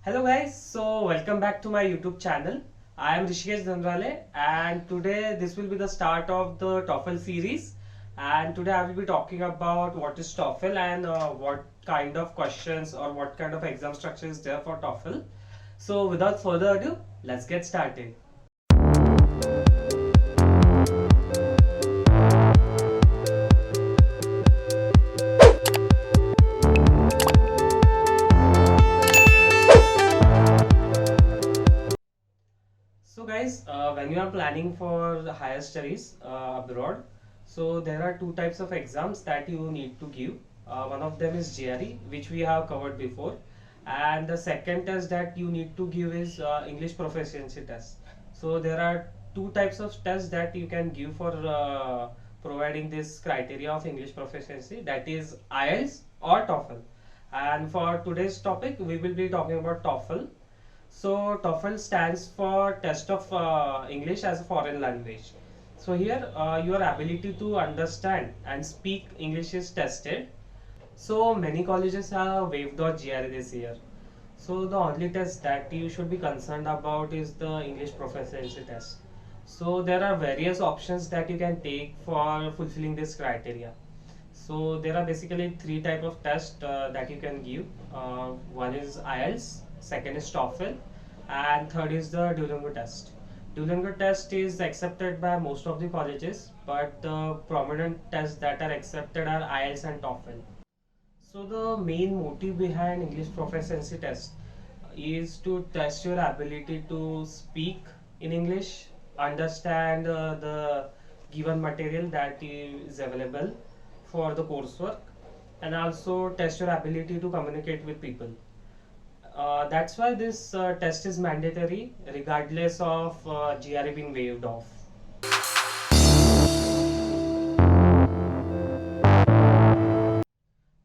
Hello guys, so welcome back to my YouTube channel. I am Rishikesh Dhanrale and today this will be the start of the Toefl series, and today I will be talking about what is Toefl and what kind of questions or what kind of exam structure is there for Toefl. So without further ado, let's get started. So guys, when you are planning for the higher studies abroad, so there are two types of exams that you need to give. One of them is GRE, which we have covered before, and the second test that you need to give is English proficiency test. So there are two types of tests that you can give for providing this criteria of English proficiency, that is IELTS or TOEFL. And for today's topic, we will be talking about TOEFL. So TOEFL stands for Test of English as a Foreign Language. So here your ability to understand and speak English is tested. So many colleges have waived out GRE this year. So the only test that you should be concerned about is the English proficiency test. So there are various options that you can take for fulfilling this criteria. So there are basically three type of tests that you can give. One is IELTS, second is TOEFL, and third is the Duolingo test. Duolingo test is accepted by most of the colleges, but the prominent tests that are accepted are IELTS and TOEFL. So the main motive behind English proficiency test is to test your ability to speak in English, understand the given material that is available for the coursework, and also test your ability to communicate with people. That's why this test is mandatory regardless of GRE being waived off.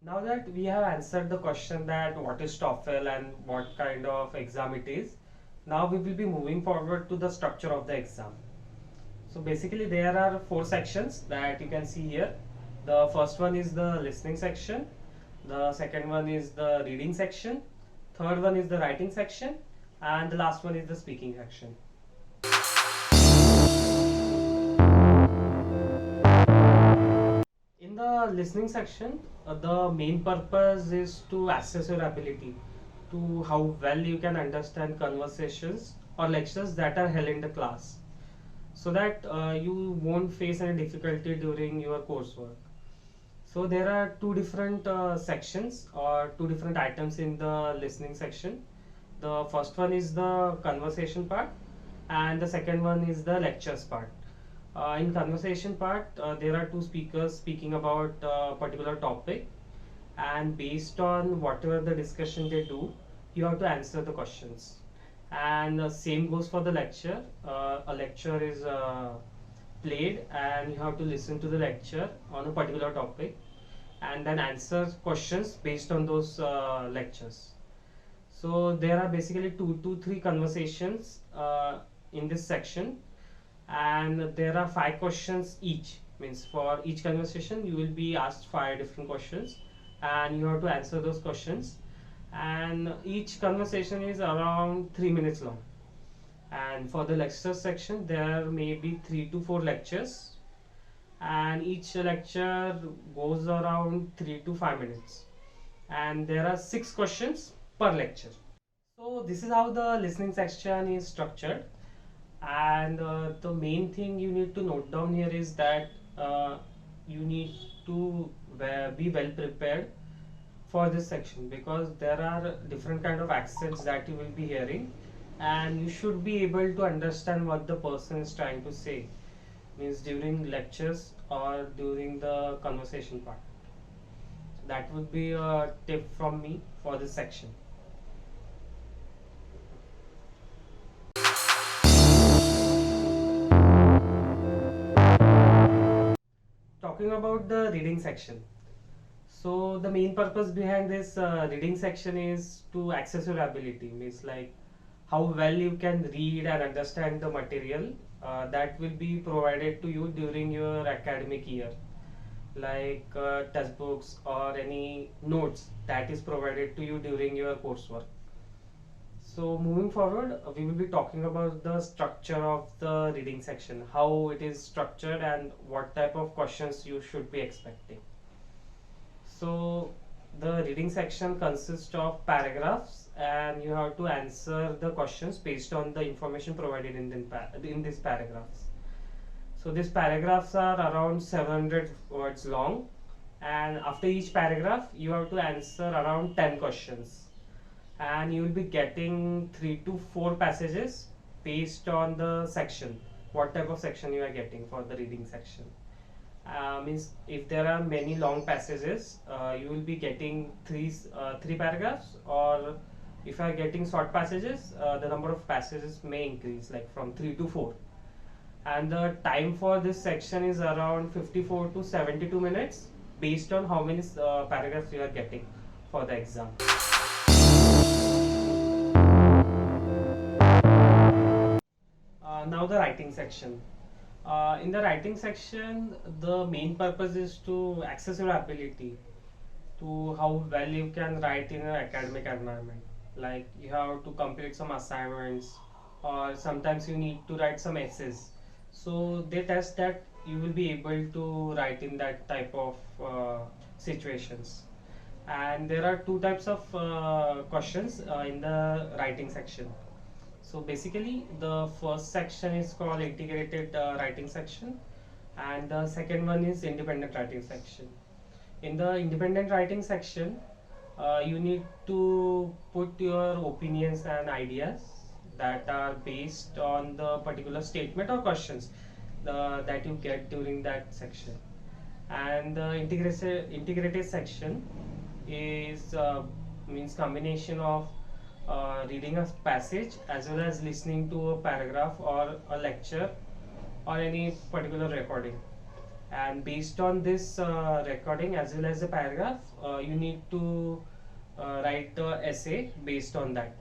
Now that we have answered the question that what is TOEFL and what kind of exam it is, now we will be moving forward to the structure of the exam. So basically there are four sections that you can see here. The first one is the listening section, the second one is the reading section, third one is the writing section, and the last one is the speaking section. In the listening section, the main purpose is to assess your ability to how well you can understand conversations or lectures that are held in the class, so that you won't face any difficulty during your coursework. So there are two different sections or two different items in the listening section. The first one is the conversation part, and the second one is the lectures part. In conversation part, there are two speakers speaking about a particular topic, and based on whatever the discussion they do, you have to answer the questions. And same goes for the lecture. A lecture is played, and you have to listen to the lecture on a particular topic, and then answer questions based on those lectures. So there are basically two to three conversations in this section, and there are 5 questions each. Means for each conversation you will be asked 5 different questions, and you have to answer those questions. And each conversation is around 3 minutes long. And for the lecture section, there may be 3 to 4 lectures, and each lecture goes around 3 to 5 minutes. And there are 6 questions per lecture. So this is how the listening section is structured, and the main thing you need to note down here is that you need to be well prepared for this section, because there are different kind of accents that you will be hearing, and you should be able to understand what the person is trying to say, means during lectures or during the conversation part. That would be a tip from me for this section. Talking about the reading section. So the main purpose behind this reading section is to access your ability, means like how well you can read and understand the material that will be provided to you during your academic year, like textbooks or any notes that is provided to you during your coursework. So moving forward, we will be talking about the structure of the reading section, how it is structured and what type of questions you should be expecting. So the reading section consists of paragraphs and you have to answer the questions based on the information provided in these paragraphs. So these paragraphs are around 700 words long, and after each paragraph you have to answer around 10 questions, and you will be getting 3 to 4 passages based on the section, what type of section you are getting for the reading section. Means if there are many long passages, you will be getting three paragraphs, or if you are getting short passages, the number of passages may increase, like from 3 to 4. And the time for this section is around 54 to 72 minutes based on how many paragraphs you are getting for the exam. Now the writing section. In the writing section, the main purpose is to access your ability to how well you can write in an academic environment. Like you have to complete some assignments, or sometimes you need to write some essays. So they test that you will be able to write in that type of situations. And there are two types of questions in the writing section. So basically, the first section is called integrated writing section, and the second one is independent writing section. In the independent writing section, you need to put your opinions and ideas that are based on the particular statement or questions that you get during that section. And the integrated section is means combination of reading a passage as well as listening to a paragraph or a lecture or any particular recording, and based on this recording as well as the paragraph, you need to write the essay based on that.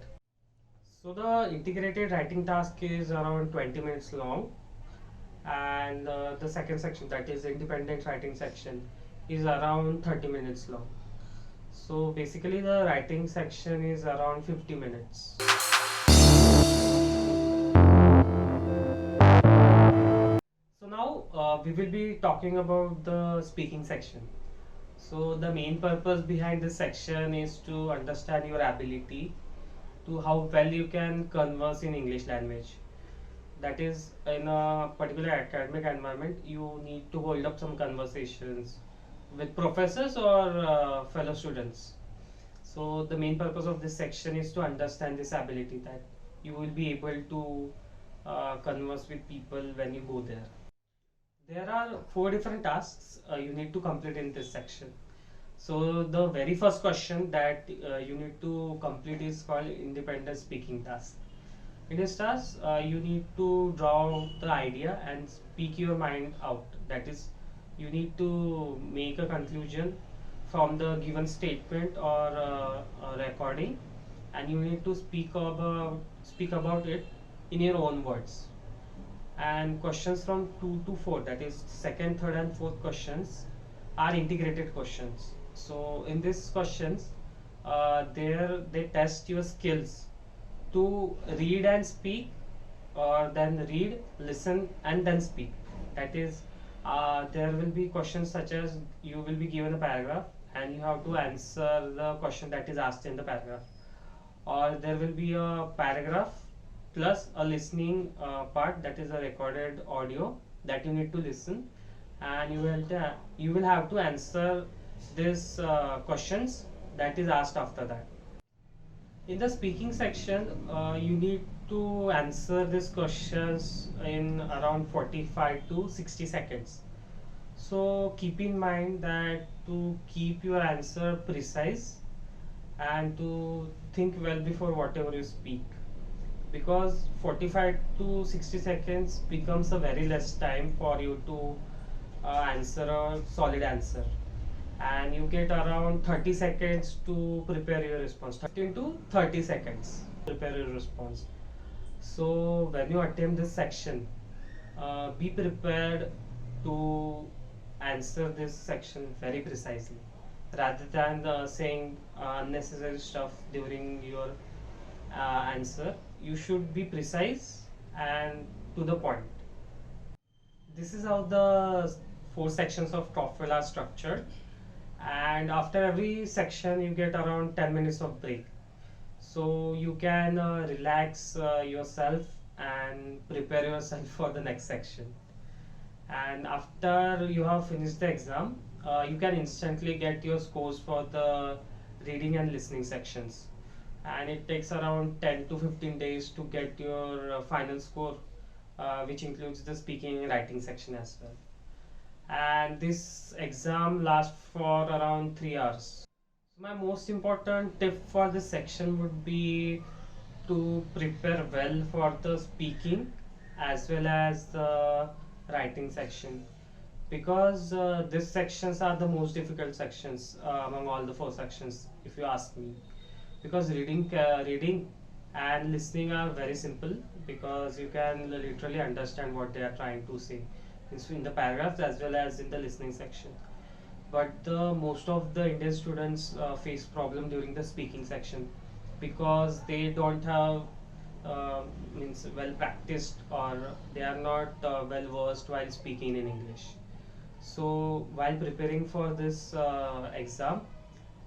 So the integrated writing task is around 20 minutes long, and the second section, that is independent writing section, is around 30 minutes long. So basically the writing section is around 50 minutes. So now we will be talking about the speaking section. So the main purpose behind this section is to understand your ability to how well you can converse in English language. That is, in a particular academic environment, you need to hold up some conversations with professors or fellow students. So the main purpose of this section is to understand this ability, that you will be able to converse with people when you go there. There are 4 different tasks you need to complete in this section. So the very first question that you need to complete is called independent speaking task. In this task, you need to draw the idea and speak your mind out. That is, you need to make a conclusion from the given statement or recording, and you need to speak about it in your own words. And questions from 2 to 4, that is second, third and fourth questions, are integrated questions. So in these questions, there they test your skills to read and speak, or then read, listen and then speak. That is, there will be questions such as you will be given a paragraph and you have to answer the question that is asked in the paragraph, or there will be a paragraph plus a listening part, that is a recorded audio that you need to listen, and you will have to answer these questions that is asked after that. In the speaking section, you need to answer these questions in around 45 to 60 seconds. So keep in mind that to keep your answer precise and to think well before whatever you speak, because 45 to 60 seconds becomes a very less time for you to answer a solid answer, and you get around 30 seconds to prepare your response. 15 to 30 seconds prepare your response. So when you attempt this section, be prepared to answer this section very precisely, rather than saying unnecessary stuff during your answer. You should be precise and to the point. This is how the four sections of TOEFL are structured, and after every section you get around 10 minutes of break, so you can relax yourself and prepare yourself for the next section. And after you have finished the exam, you can instantly get your scores for the reading and listening sections, and it takes around 10 to 15 days to get your final score, which includes the speaking and writing section as well. And this exam lasts for around 3 hours. So my most important tip for this section would be to prepare well for the speaking as well as the writing section, because these sections are the most difficult sections among all the four sections, if you ask me. Because reading and listening are very simple, because you can literally understand what they are trying to say in the paragraphs as well as in the listening section. But the most of the Indian students face problem during the speaking section, because they don't have means well practiced, or they are not well versed while speaking in English. So while preparing for this exam,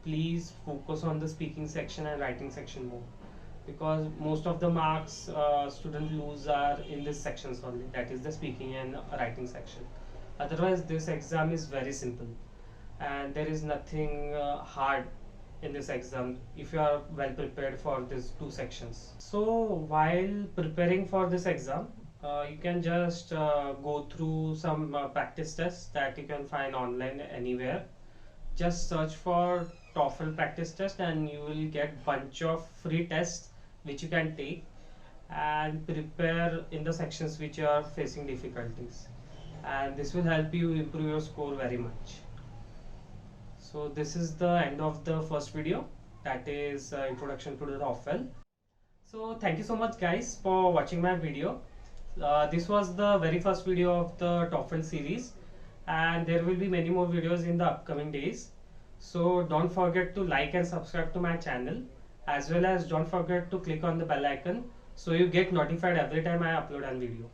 please focus on the speaking section and writing section more, because most of the marks students lose are in these sections only, that is the speaking and writing section. Otherwise this exam is very simple, and there is nothing hard in this exam if you are well prepared for these two sections. So while preparing for this exam, you can just go through some practice tests that you can find online anywhere. Just search for TOEFL practice test and you will get bunch of free tests which you can take and prepare in the sections which you are facing difficulties, and this will help you improve your score very much. So this is the end of the first video, that is introduction to the TOEFL. So thank you so much guys for watching my video. This was the very first video of the TOEFL series, and there will be many more videos in the upcoming days. So don't forget to like and subscribe to my channel, as well as don't forget to click on the bell icon so you get notified every time I upload a video.